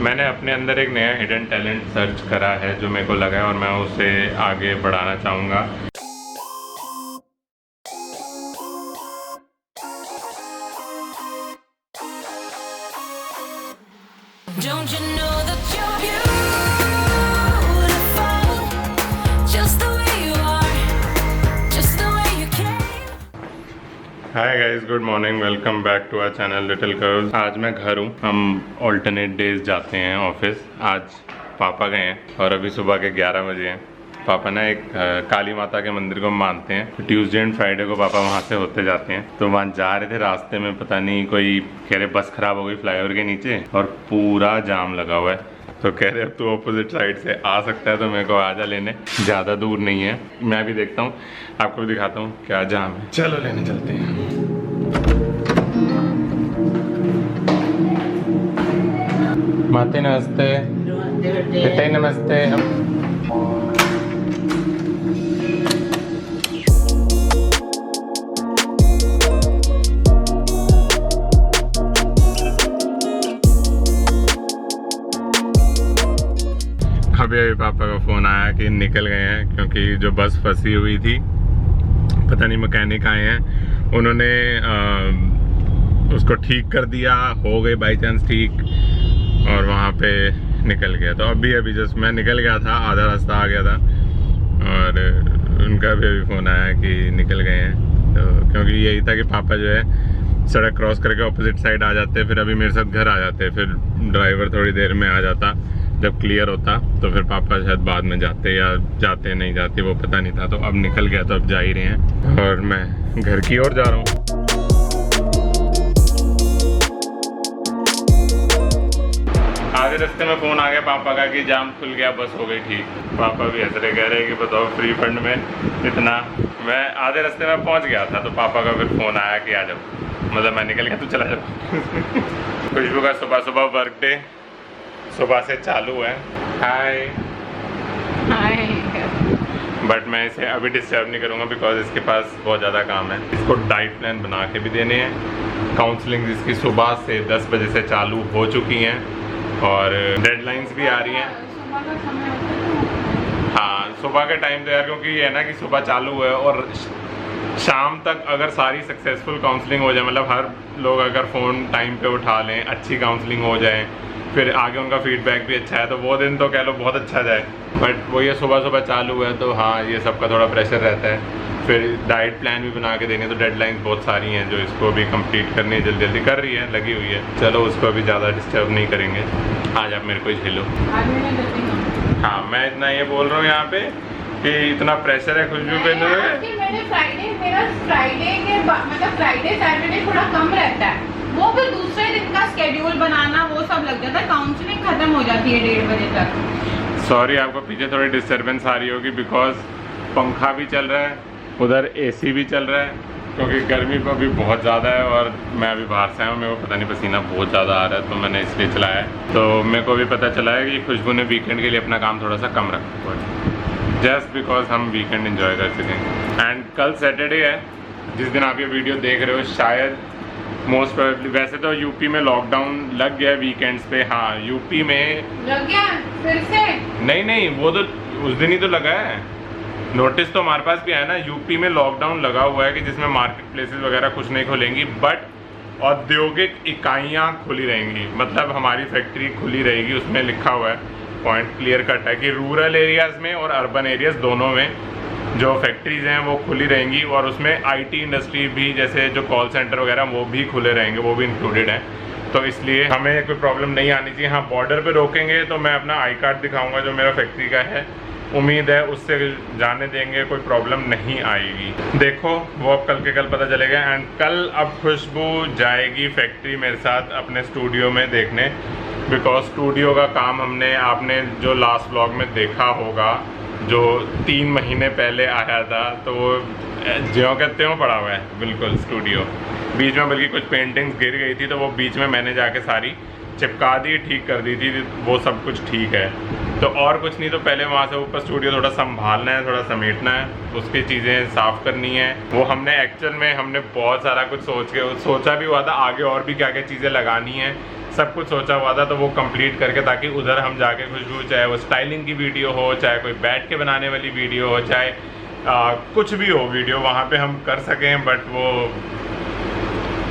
मैंने अपने अंदर एक नया हिडन टैलेंट सर्च करा है जो मेरे को लगा है और मैं उसे आगे बढ़ाना चाहूँगा। Don't you know that you're beautiful, just the way you are, just the way you came. Hi guys, good morning, welcome back to our channel little curves. आज मैं घर हूँ। हम ऑल्टरनेट डेज जाते हैं ऑफिस। आज पापा गए हैं और अभी सुबह के 11 बजे हैं। पापा ना एक काली माता के मंदिर को मानते हैं। ट्यूसडे एंड फ्राइडे को पापा वहाँ से होते जाते हैं। तो वहाँ जा रहे थे, रास्ते में पता नहीं कोई कह रहे बस खराब हो गई फ्लाईओवर के नीचे और पूरा जाम लगा हुआ है। तो कह रहे अब तू अपोजिट साइड से आ सकता है तो मेरे को आजा लेने, ज़्यादा दूर नहीं है। मैं भी देखता हूँ, आपको भी दिखाता हूँ क्या जाम है। चलो लेने चलते हैं। माते नमस्ते, पिता नमस्ते। अभी पापा का फ़ोन आया कि निकल गए हैं क्योंकि जो बस फंसी हुई थी, पता नहीं मैकेनिक आए हैं, उन्होंने उसको ठीक कर दिया, हो गई बाई चांस ठीक और वहाँ पे निकल गया। तो अभी जस्ट मैं निकल गया था, आधा रास्ता आ गया था और उनका भी अभी फ़ोन आया कि निकल गए हैं। तो क्योंकि यही था कि पापा जो है सड़क क्रॉस करके ऑपोजिट साइड आ जाते, फिर अभी मेरे साथ घर आ जाते, फिर ड्राइवर थोड़ी देर में आ जाता जब क्लियर होता, तो फिर पापा शायद बाद में जाते या जाते नहीं जाते वो पता नहीं था। तो अब निकल गया, तो अब जा ही रहे हैं और मैं घर की ओर जा रहा हूँ। आधे रास्ते में फ़ोन आ गया पापा का कि जाम खुल गया, बस हो गई ठीक। पापा भी हंस रहे, कह रहे कि बताओ फ्री फंड में इतना। मैं आधे रास्ते में पहुँच गया था तो पापा का फिर फ़ोन आया कि आ जाओ, मतलब मैं निकल गया, तू चला जाओ। खुशबू का सुबह सुबह वर्क डे सुबह से चालू है। हाय हाय। बट मैं इसे अभी डिस्टर्ब नहीं करूँगा बिकॉज इसके पास बहुत ज़्यादा काम है। इसको डाइट प्लान बना के भी देने हैं। काउंसलिंग इसकी सुबह से 10 बजे से चालू हो चुकी हैं और डेडलाइंस भी आ रही हैं। हाँ, सुबह के टाइम तो यार, क्योंकि ये है ना कि सुबह चालू है और शाम तक अगर सारी सक्सेसफुल काउंसलिंग हो जाए, मतलब हर लोग अगर फ़ोन टाइम पे उठा लें, अच्छी काउंसलिंग हो जाए, फिर आगे उनका फीडबैक भी अच्छा है, तो वो दिन तो कह लो बहुत अच्छा जाए। बट वो ये सुबह सुबह चालू है तो हाँ, ये सबका थोड़ा प्रेशर रहता है। फिर डाइट प्लान भी बना के देनी, तो डेडलाइंस बहुत सारी हैं जो इसको भी कंप्लीट करनी है, जल्दी जल्दी कर रही है, लगी हुई है। चलो उसको अभी ज़्यादा डिस्टर्ब नहीं करेंगे। आज आप मेरे को झेलो। हाँ, मैं इतना ये बोल रहा हूँ यहाँ पे कि इतना प्रेशर है खुशबू पे। मेरा फ्राइडे के मतलब फ्राइडे सैटरडे थोड़ा कम रहता है, वो फिर दूसरे दिन का स्केड्यूल बनाना वो सब लग जाता है। काउंसलिंग खत्म हो जाती है 1:30 बजे तक। सॉरी, आपको पीछे थोड़ी डिस्टर्बेंस आ रही होगी बिकॉज पंखा भी चल रहा है, उधर एसी भी चल रहा है, क्योंकि गर्मी तो अभी बहुत ज़्यादा है और मैं अभी बाहर से आया हूँ, मेरे को पता नहीं पसीना बहुत ज़्यादा आ रहा है, तो मैंने इसलिए चलाया है। तो मेरे को भी पता चला है कि खुशबू ने वीकेंड के लिए अपना काम थोड़ा सा कम रखा हुआ है, जस्ट बिकॉज हम वीकेंड एंजॉय कर सकें। एंड कल सैटरडे है, जिस दिन आप ये वीडियो देख रहे हो, शायद मोस्ट प्रोबेबली, वैसे तो यूपी में लॉकडाउन लग गया वीकेंड्स पे। हाँ, यूपी में लग गया फिर से? नहीं, वो तो उस दिन ही तो लगा है। नोटिस तो हमारे पास भी है ना, यूपी में लॉकडाउन लगा हुआ है कि जिसमें मार्केट प्लेसेस वगैरह कुछ नहीं खुलेंगी, बट औद्योगिक इकाइयाँ खुली रहेंगी, मतलब हमारी फैक्ट्री खुली रहेगी। उसमें लिखा हुआ है, पॉइंट क्लियर कट है कि रूरल एरियाज़ में और अर्बन एरियाज़ दोनों में जो फैक्ट्रीज़ हैं वो खुली रहेंगी और उसमें आईटी इंडस्ट्री भी, जैसे जो कॉल सेंटर वगैरह, वो भी खुले रहेंगे, वो भी इंक्लूडेड हैं। तो इसलिए हमें कोई प्रॉब्लम नहीं आनी चाहिए। हाँ, बॉर्डर पे रोकेंगे तो मैं अपना आई कार्ड दिखाऊंगा जो मेरा फैक्ट्री का है, उम्मीद है उससे जाने देंगे, कोई प्रॉब्लम नहीं आएगी। देखो वो अब कल के कल पता चलेगा। एंड कल अब खुशबू जाएगी फैक्ट्री मेरे साथ अपने स्टूडियो में देखने, बिकॉज स्टूडियो का काम हमने, आपने जो लास्ट व्लॉग में देखा होगा, जो 3 महीने पहले आया था, तो वो ज्यों के त्यों पड़ा हुआ है बिल्कुल स्टूडियो। बीच में बल्कि कुछ पेंटिंग्स गिर गई थी तो वो बीच में मैंने जाके सारी चिपका दी, ठीक कर दी थी, वो सब कुछ ठीक है। तो और कुछ नहीं, तो पहले वहाँ से ऊपर स्टूडियो थोड़ा संभालना है, थोड़ा समेटना है, उसकी चीज़ें साफ़ करनी है। वो हमने एक्चुअल में बहुत सारा कुछ सोचा भी हुआ था, आगे और भी क्या क्या चीज़ें लगानी है, सब कुछ सोचा हुआ था, तो वो कंप्लीट करके ताकि उधर हम जाके खुशबू, चाहे वो स्टाइलिंग की वीडियो हो, चाहे कोई बैठ के बनाने वाली वीडियो हो, चाहे कुछ भी हो वीडियो, वहाँ पे हम कर सकें, बट वो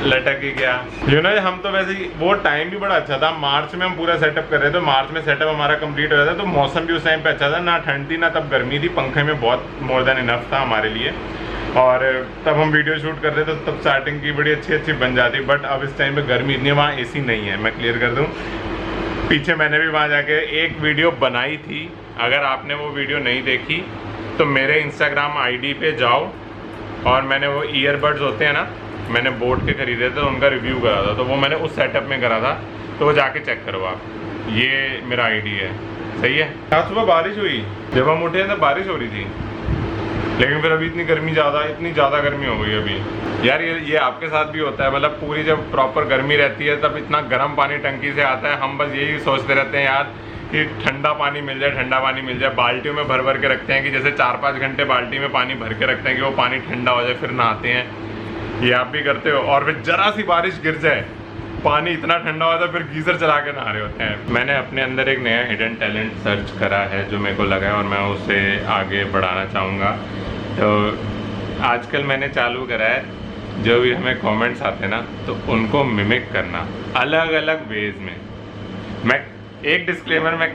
लटक ही गया। हम तो वैसे ही, वो टाइम भी बड़ा अच्छा था, मार्च में हम पूरा सेटअप कर रहे थे, मार्च में सेटअप हमारा कंप्लीट हो रहा था, तो मौसम भी उस टाइम पे अच्छा था, ना ठंड थी ना तब गर्मी थी, पंखे में बहुत मोर देन इनफ था हमारे लिए। और तब हम वीडियो शूट कर रहे थे, तो तब स्टार्टिंग की बड़ी अच्छी बन जाती, बट अब इस टाइम पे गर्मी इतनी है, वहाँ एसी नहीं है, मैं क्लियर कर दूँ। पीछे मैंने भी वहाँ जाके एक वीडियो बनाई थी, अगर आपने वो वीडियो नहीं देखी तो मेरे इंस्टाग्राम आईडी पे जाओ, और मैंने वो ईयरबड्स होते हैं ना, मैंने बोट के खरीदे थे, तो उनका रिव्यू करा था, तो वो मैंने उस सेटअप में करा था, तो वो जाके चेक करो आप, ये मेरा आईडी है, सही है। आज सुबह बारिश हुई, जब हम उठे तो बारिश हो रही थी, लेकिन फिर अभी इतनी ज़्यादा गर्मी हो गई अभी। यार ये आपके साथ भी होता है, मतलब पूरी जब प्रॉपर गर्मी रहती है तब इतना गर्म पानी टंकी से आता है, हम बस यही सोचते रहते हैं यार कि ठंडा पानी मिल जाए, बाल्टियों में भर के रखते हैं कि जैसे 4-5 घंटे बाल्टी में पानी भर के रखते हैं कि वो पानी ठंडा हो जाए फिर नहाते हैं। ये आप भी करते हो, और फिर जरा सी बारिश गिर जाए, पानी इतना ठंडा होता है, फिर गीज़र चला के नहा रहे होते हैं। मैंने अपने अंदर एक नया हिडन टैलेंट सर्च करा है जो मेरे को लगा है, और मैं उसे आगे बढ़ाना चाहूँगा। तो आजकल मैंने चालू करा है, जो भी हमें कमेंट्स आते हैं ना, तो उनको मिमिक करना अलग अलग वेज में। मैं एक डिस्क्लेमर, मैं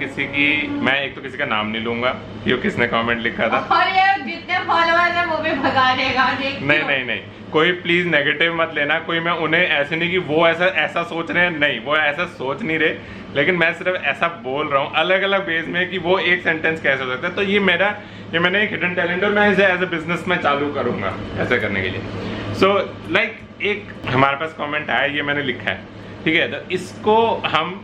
एक तो किसी का नाम नहीं लूँगा कि वो किसने कमेंट लिखा था, और ये जितने फॉलोअर्स हैं वो भी भगा देगा। नहीं, कोई प्लीज नेगेटिव मत लेना, कोई मैं उन्हें ऐसे नहीं कि वो ऐसा सोच रहे हैं, नहीं, वो ऐसा सोच नहीं रहे, लेकिन मैं सिर्फ ऐसा बोल रहा हूँ अलग अलग वेज में कि वो एक सेंटेंस कैसे हो सकता है। तो ये मैंने एक हिडन टैलेंट, और मैं इसे एज ए बिजनेस में चालू करूँगा ऐसे करने के लिए। सो लाइक एक हमारे पास कमेंट आया, ये मैंने लिखा है, ठीक है, तो इसको हम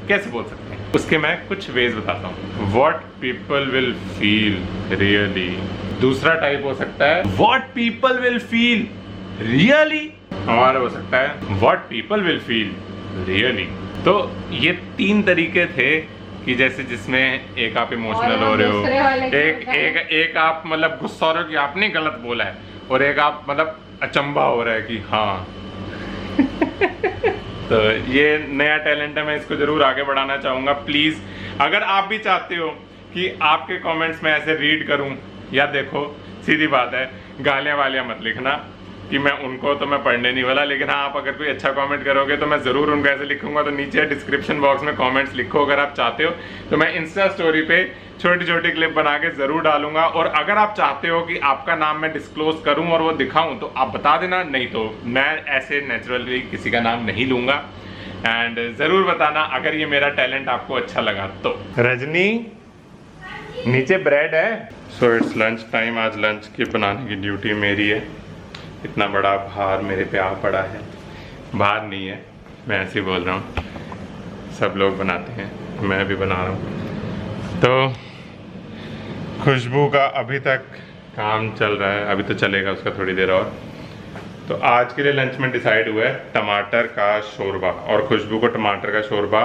कैसे बोल सकते हैं, उसके मैं कुछ वेज बताता हूँ। What people will feel really, दूसरा टाइप हो सकता है what people will feel really, हमारा हो सकता है what people will feel really. तो ये 3 तरीके थे कि जैसे जिसमें एक आप इमोशनल हो रहे हो, एक आप मतलब गुस्सा हो रहे हो कि आपने गलत बोला है, और एक आप मतलब अचंभा हो रहा है कि हाँ तो ये नया टैलेंट है, मैं इसको जरूर आगे बढ़ाना चाहूँगा। प्लीज़ अगर आप भी चाहते हो कि आपके कमेंट्स में ऐसे रीड करूँ, या देखो सीधी बात है, गालियाँ वालियाँ मत लिखना कि मैं उनको तो मैं पढ़ने नहीं वाला, लेकिन हाँ आप अगर कोई अच्छा कमेंट करोगे तो मैं ज़रूर उनको ऐसे लिखूंगा। तो नीचे डिस्क्रिप्शन बॉक्स में कमेंट्स लिखो अगर आप चाहते हो, तो मैं इंस्टा स्टोरी पे छोटी छोटी क्लिप बना के ज़रूर डालूंगा। और अगर आप चाहते हो कि आपका नाम मैं डिस्क्लोज करूं और वो दिखाऊं तो आप बता देना, नहीं तो मैं ऐसे नेचुरली किसी का नाम नहीं लूँगा। एंड ज़रूर बताना अगर ये मेरा टैलेंट आपको अच्छा लगा तो। रजनी नीचे ब्रेड है। सो इट्स लंच टाइम, आज लंच की बनाने की ड्यूटी मेरी है। इतना बड़ा भार मेरे पे आ पड़ा है, भार नहीं है, मैं ऐसे ही बोल रहा हूँ, सब लोग बनाते हैं, मैं भी बना रहा हूँ। तो खुशबू का अभी तक काम चल रहा है, अभी तो चलेगा उसका थोड़ी देर और। तो आज के लिए लंच में डिसाइड हुआ है टमाटर का शोरबा, और खुशबू को टमाटर का शोरबा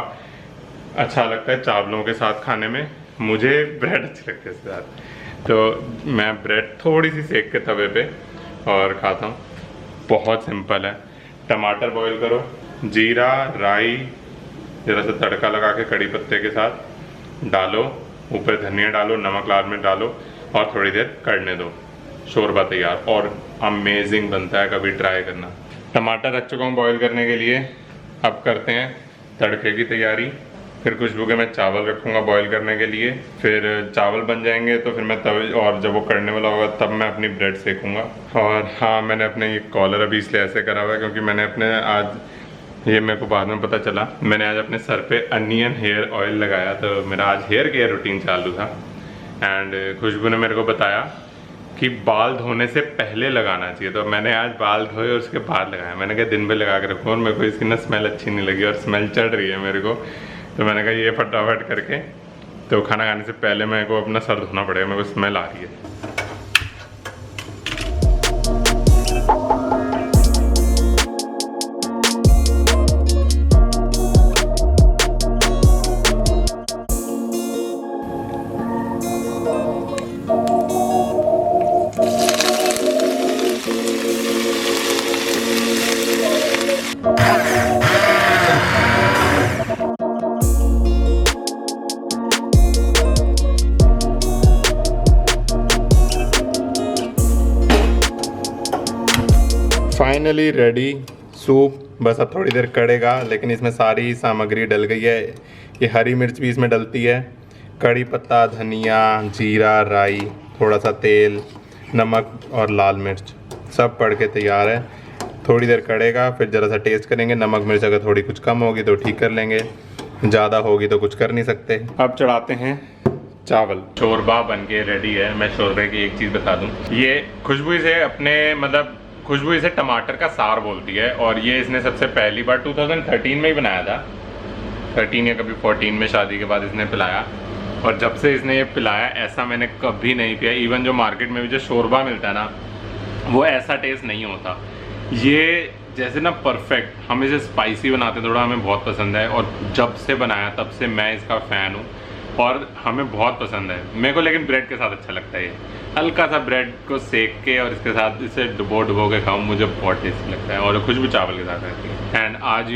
अच्छा लगता है चावलों के साथ खाने में, मुझे ब्रेड अच्छी लगती है इसके साथ। तो मैं ब्रेड थोड़ी सी सेक के तवे पे और खाता हूँ। बहुत सिंपल है, टमाटर बॉईल करो, जीरा राई जरा सा तड़का लगा के कड़ी पत्ते के साथ डालो, ऊपर धनिया डालो, नमक लाल मिर्च डालो और थोड़ी देर कड़ने दो, शोरबा तैयार और अमेजिंग बनता है, कभी ट्राई करना। टमाटर रख चुका हूँ बॉईल करने के लिए, अब करते हैं तड़के की तैयारी। फिर खुशबू के मैं चावल रखूँगा बॉईल करने के लिए, फिर चावल बन जाएंगे तो फिर मैं तवे, और जब वो करने वाला होगा तब मैं अपनी ब्रेड सेकूँगा। और हाँ, मैंने अपने ये कॉलर अभी इसलिए ऐसे करा हुआ है क्योंकि मैंने अपने आज, ये मेरे को बाद में पता चला, मैंने आज अपने सर पे अनियन हेयर ऑयल लगाया, तो मेरा आज हेयर केयर रूटीन चालू था। एंड खुशबू ने मेरे को बताया कि बाल धोने से पहले लगाना चाहिए, तो मैंने आज बाल धोए और उसके बाद लगाया। मैंने कहा दिन भर लगा के रखूँ, और मेरे को इसकी ना स्मेल अच्छी नहीं लगी और स्मेल चढ़ रही है मेरे को, तो मैंने कहा ये फटाफट करके, तो खाना खाने से पहले मेरे को अपना सर धोना पड़ेगा, मेरे को स्मेल आ रही है। फाइनली रेडी सूप, बस अब थोड़ी देर कड़ेगा, लेकिन इसमें सारी सामग्री डल गई है। ये हरी मिर्च भी इसमें डलती है, कड़ी पत्ता, धनिया, जीरा, राई, थोड़ा सा तेल, नमक और लाल मिर्च सब पड़ के तैयार है। थोड़ी देर कड़ेगा, फिर ज़रा सा टेस्ट करेंगे। नमक मिर्च अगर थोड़ी कुछ कम होगी तो ठीक कर लेंगे, ज़्यादा होगी तो कुछ कर नहीं सकते। अब चढ़ाते हैं चावल। शोरबा बन के रेडी है। मैं शोरबे की एक चीज़ बता दूं, ये खुशबू से अपने मतलब खुशबू इसे टमाटर का सार बोलती है, और ये इसने सबसे पहली बार 2013 में ही बनाया था, 13 या कभी 14 में शादी के बाद इसने पिलाया। और जब से इसने ये पिलाया ऐसा मैंने कभी नहीं पिया। इवन जो मार्केट में भी जो शोरबा मिलता है ना, वो ऐसा टेस्ट नहीं होता। ये जैसे ना परफेक्ट, हम इसे स्पाइसी बनाते थोड़ा, हमें बहुत पसंद है, और जब से बनाया तब से मैं इसका फ़ैन हूँ और हमें बहुत पसंद है मेरे को। लेकिन ब्रेड के साथ अच्छा लगता है। ये हल्का सा ब्रेड को सेक के और इसके साथ इसे डुबो के खाऊं, मुझे बहुत टेस्टी लगता है, और खुशबू चावल के साथ रहती है। एंड आज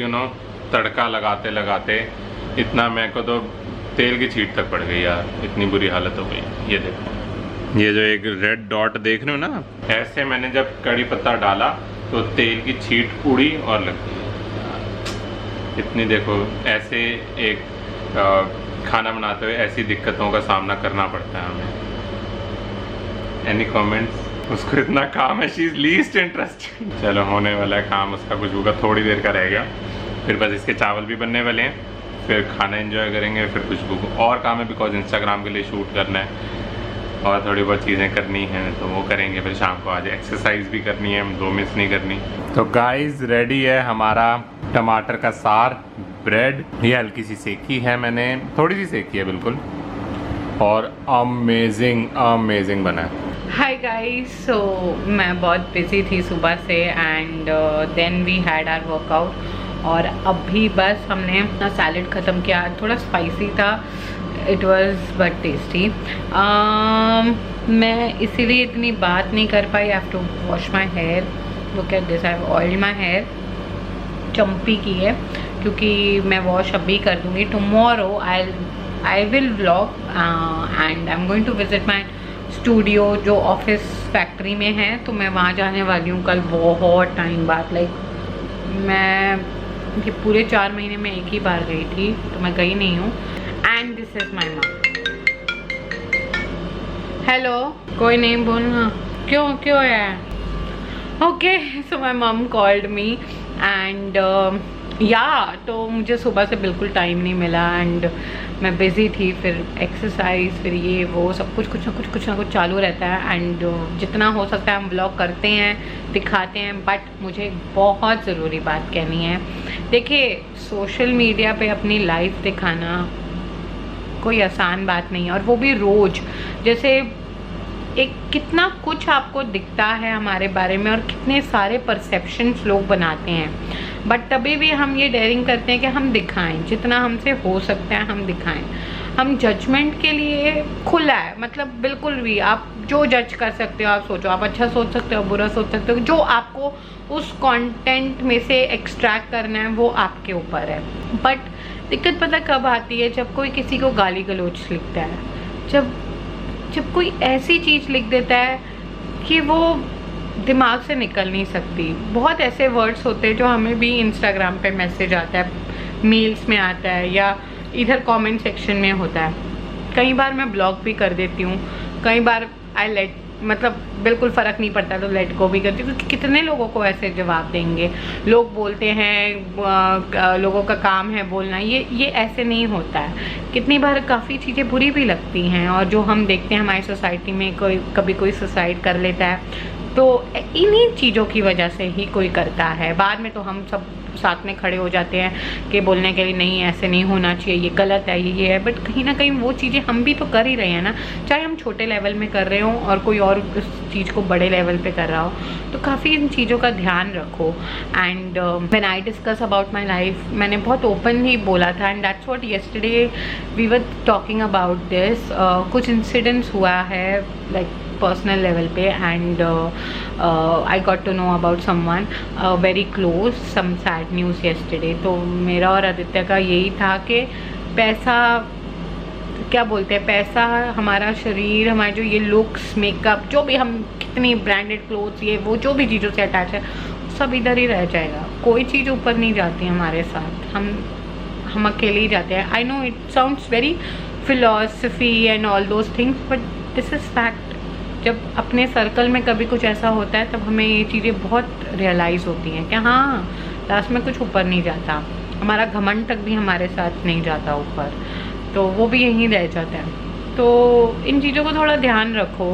तड़का लगाते लगाते इतना मेरे को तो तेल की छींट तक पड़ गई यार, इतनी बुरी हालत हो गई। ये देखो, ये जो एक रेड डॉट देख रहे हो ना, ऐसे मैंने जब कड़ी पत्ता डाला तो तेल की छींट उड़ी और लग गई। इतनी देखो, ऐसे एक खाना बनाते हुए ऐसी दिक्कतों का सामना करना पड़ता है हमें। Any comments? उसको इतना काम है, शी इज लीस्ट इंटरेस्टेड। चलो होने वाला है काम उसका, खुशबू का थोड़ी देर का रह गया, फिर बस इसके चावल भी बनने वाले हैं, फिर खाना एंजॉय करेंगे, फिर खुशबू को और काम है बिकॉज इंस्टाग्राम के लिए शूट करना है और थोड़ी बहुत चीज़ें करनी हैं तो वो करेंगे। फिर शाम को आज एक्सरसाइज भी करनी है, दो मिस नहीं करनी। तो गाइस रेडी है हमारा टमाटर का सार, ब्रेड। ये हल्की सी सेकी है, मैंने थोड़ी सी सेकी है बिल्कुल, और अमेजिंग अमेजिंग बना है। हाय गाइस, सो मैं बहुत बिजी थी सुबह से and then we had our workout, और अभी बस हमने अपना सैलड ख़त्म किया। थोड़ा स्पाइसी था, इट वॉज बट टेस्टी। मैं इसीलिए इतनी बात नहीं कर पाई। I have to wash my hair, look at this, I have oiled my hair, चम्पी की है क्योंकि मैं वॉश अभी कर दूँगी। Tomorrow I will vlog and I am going to visit my studio जो ऑफिस फैक्ट्री में है, तो मैं वहाँ जाने वाली हूँ कल बहुत टाइम बाद। लाइक मैं ये पूरे 4 महीने में एक ही बार गई थी, तो मैं गई नहीं हूँ। एंड दिस इज माई मम। हेलो, कोई नहीं बोलना, क्यों है? ओके, सो माई मम कॉल्ड मी एंड तो मुझे सुबह से बिल्कुल टाइम नहीं मिला एंड मैं बिज़ी थी। फिर एक्सरसाइज, फिर ये वो सब कुछ कुछ ना कुछ चालू रहता है एंड जितना हो सकता है हम ब्लॉग करते हैं, दिखाते हैं। बट मुझे बहुत ज़रूरी बात कहनी है। देखिए, सोशल मीडिया पे अपनी लाइफ दिखाना कोई आसान बात नहीं है, और वो भी रोज़। जैसे एक कितना कुछ आपको दिखता है हमारे बारे में और कितने सारे परसेप्शंस लोग बनाते हैं, बट तभी भी हम ये डेयरिंग करते हैं कि हम दिखाएं, जितना हमसे हो सकता है हम दिखाएं। हम जजमेंट के लिए खुला है, मतलब बिल्कुल भी आप जो जज कर सकते हो आप सोचो। आप अच्छा सोच सकते हो, बुरा सोच सकते हो, जो आपको उस कंटेंट में से एक्सट्रैक्ट करना है वो आपके ऊपर है। बट दिक्कत पता कब आती है? जब कोई किसी को गाली गलौज लिखता है, जब कोई ऐसी चीज़ लिख देता है कि वो दिमाग से निकल नहीं सकती। बहुत ऐसे वर्ड्स होते हैं जो हमें भी इंस्टाग्राम पे मैसेज आता है, मेल्स में आता है, या इधर कमेंट सेक्शन में होता है। कई बार मैं ब्लॉक भी कर देती हूँ, कई बार आई लेट, मतलब बिल्कुल फ़र्क नहीं पड़ता तो लेट गो भी करती हूँ, क्योंकि कितने लोगों को ऐसे जवाब देंगे। लोग बोलते हैं लोगों का काम है बोलना, ये ऐसे नहीं होता है। कितनी बार काफ़ी चीज़ें बुरी भी लगती हैं, और जो हम देखते हैं हमारी सोसाइटी में कभी कोई सुसाइड कर लेता है, तो इन्हीं चीज़ों की वजह से ही कोई करता है। बाद में तो हम सब साथ में खड़े हो जाते हैं कि बोलने के लिए नहीं, ऐसे नहीं होना चाहिए, ये गलत है, ये है। बट कहीं ना कहीं वो चीज़ें हम भी तो कर ही रहे हैं ना, चाहे हम छोटे लेवल में कर रहे हों और कोई और उस चीज़ को बड़े लेवल पे कर रहा हो। तो काफ़ी इन चीज़ों का ध्यान रखो। And when I discuss about my life, मैंने बहुत ओपन ही बोला था, and that's what yesterday we were talking about this. कुछ इंसिडेंट्स हुआ है लाइक पर्सनल लेवल पे, and I got to know about someone very close, some sad news yesterday. तो मेरा और आदित्य का यही था कि पैसा, क्या बोलते हैं, पैसा, हमारा शरीर, हमारे जो ये लुक्स, मेकअप, जो भी हम कितनी ब्रांडेड क्लोथ्स, ये वो जो भी चीज़ों से अटैच है, सब इधर ही रह जाएगा। कोई चीज़ ऊपर नहीं जाती हमारे साथ, हम अकेले ही जाते हैं। I know it sounds very philosophy and all those things, but this is fact. जब अपने सर्कल में कभी कुछ ऐसा होता है तब हमें ये चीज़ें बहुत रियलाइज़ होती हैं कि हाँ, लास्ट में कुछ ऊपर नहीं जाता, हमारा घमंड तक भी हमारे साथ नहीं जाता ऊपर, तो वो भी यहीं रह जाता है। तो इन चीज़ों को थोड़ा ध्यान रखो।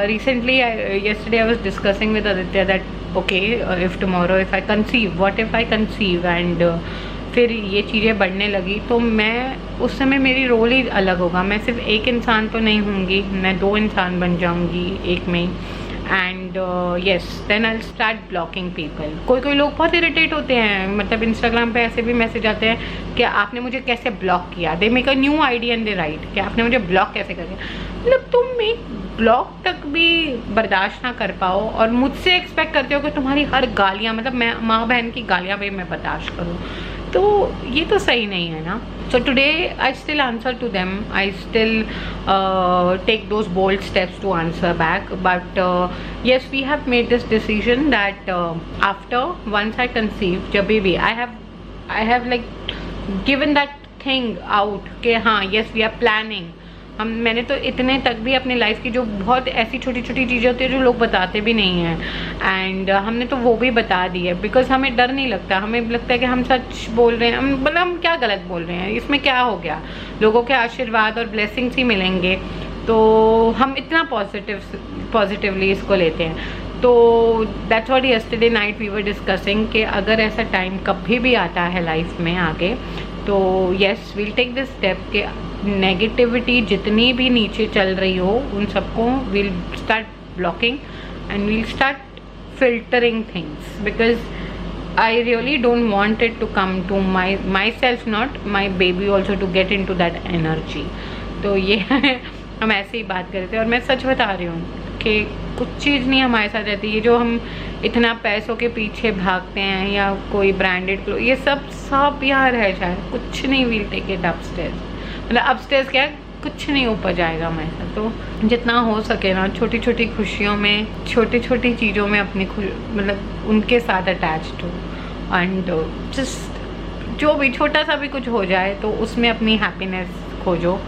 Recently yesterday I was discussing with Aditya that okay, if tomorrow if I conceive, what if I conceive and फिर ये चीज़ें बढ़ने लगी तो मैं उस समय मेरी रोल ही अलग होगा। मैं सिर्फ एक इंसान तो नहीं होंगी, मैं 2 इंसान बन जाऊंगी एक में। And yes, then I start blocking people. कोई लोग बहुत इरिटेट होते हैं, मतलब इंस्टाग्राम पे ऐसे भी मैसेज आते हैं कि आपने मुझे कैसे ब्लॉक किया। They make a new ID and they right कि आपने मुझे ब्लॉक कैसे कर दिया। मतलब तुम एक ब्लॉक तक भी बर्दाश्त ना कर पाओ और मुझसे एक्सपेक्ट करते हो कि तुम्हारी हर गालियाँ, मतलब मैं माँ बहन की गालियाँ भी मैं बर्दाश्त करूँ, तो ये तो सही नहीं है ना। So today I still answer to them, I still take those bold steps to answer back, but yes, we have made this decision that after once I conceive, जब भी I have like given that thing out कि हाँ, yes we are planning। मैंने तो इतने तक भी अपनी लाइफ की जो बहुत ऐसी छोटी छोटी चीज़ें होती है जो लोग बताते भी नहीं हैं, एंड हमने तो वो भी बता दी है, बिकॉज हमें डर नहीं लगता। हमें लगता है कि हम सच बोल रहे हैं, मतलब हम क्या गलत बोल रहे हैं, इसमें क्या हो गया, लोगों के आशीर्वाद और ब्लेसिंग्स ही मिलेंगे। तो हम इतना पॉजिटिवली इसको लेते हैं। तो that's what yesterday night we were discussing कि अगर ऐसा टाइम कभी भी आता है लाइफ में आगे, तो yes we'll take this step कि नेगेटिविटी जितनी भी नीचे चल रही हो उन सबको we'll start blocking and we'll start filtering things, because I really don't want it to come to myself, not my baby also to get into that energy. तो ये हम ऐसे ही बात करते हैं और मैं सच बता रही हूँ कि कुछ चीज़ नहीं हमारे साथ रहती। ये जो हम इतना पैसों के पीछे भागते हैं या कोई ब्रांडेड क्लोथ, ये सब यहाँ रह जाए, कुछ नहीं। वील टेक इट अपस्टेयर्स, मतलब अपस्टेयर्स क्या, कुछ नहीं ऊपर जाएगा हमारे साथ। तो जितना हो सके ना, छोटी छोटी खुशियों में, छोटी छोटी चीज़ों में अपनी मतलब उनके साथ अटैच्ड हो, एंड जस्ट जो भी छोटा सा भी कुछ हो जाए तो उसमें अपनी हैप्पीनेस खोजो।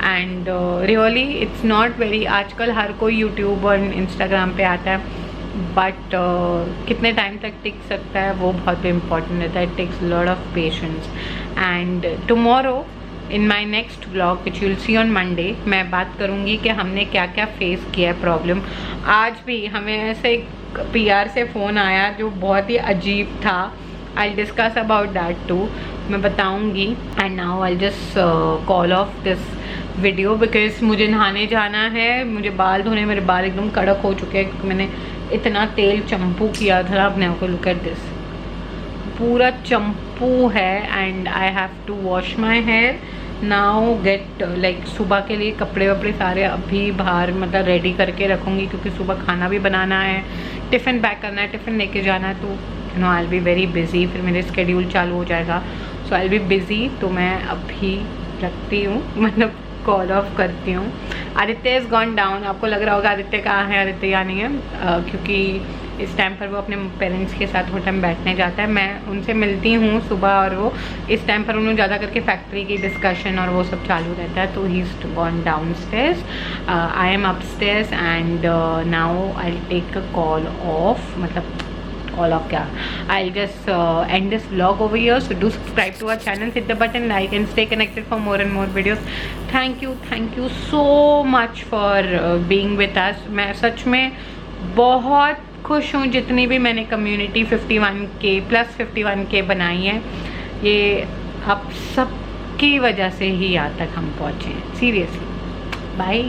And really it's not very, आजकल हर कोई यूट्यूब और इंस्टाग्राम पे आता है, बट कितने टाइम तक टिक सकता है वो बहुत इम्पॉर्टेंट रहता है। It takes lot of patience. And tomorrow in my next vlog which you will see on Monday, मैं बात करूँगी कि हमने क्या क्या फेस किया है प्रॉब्लम। आज भी हमें ऐसे एक PR से फ़ोन आया जो बहुत ही अजीब था। I discuss about that too, मैं बताऊँगी। And now I just call off this video because मुझे नहाने जाना है, मुझे बाल धोने, मेरे बाल एकदम कड़क हो चुके हैं क्योंकि मैंने इतना तेल चंपू किया था अपने आप को। लुक एट दिस, पूरा चंपू है and I have to wash my hair now, get like सुबह के लिए कपड़े वपड़े सारे अभी बाहर मतलब रेडी करके रखूँगी क्योंकि सुबह खाना भी बनाना है, टिफ़िन पैक करना है, टिफ़िन लेके जाना है। तो you know I will be very busy, फिर मेरे स्केड्यूल चालू हो जाएगा। सो आई विल बी बिज़ी, तो मैं अभी रखती हूँ, मतलब कॉल ऑफ करती हूँ। Aditya is gone down. आपको लग रहा होगा आदित्य कहाँ है, आदित्य यहाँ नहीं है, क्योंकि इस टाइम पर वो अपने पेरेंट्स के साथ वो टाइम बैठने जाता है। मैं उनसे मिलती हूँ सुबह और वो इस टाइम पर उन्होंने ज़्यादा करके फैक्ट्री की डिस्कशन और वो सब चालू रहता है। तो he is gone downstairs, I am upstairs and now I will take a call off, मतलब all of क्या, I'll just end this vlog over here. So do subscribe to our channel, hit the button like and stay connected for more and more videos. Thank you so much for being with us. मैं सच में बहुत खुश हूँ जितनी भी मैंने community 51K plus 51K बनाई है, ये आप सबकी वजह से ही यहाँ तक हम पहुँचे हैं। Seriously, bye.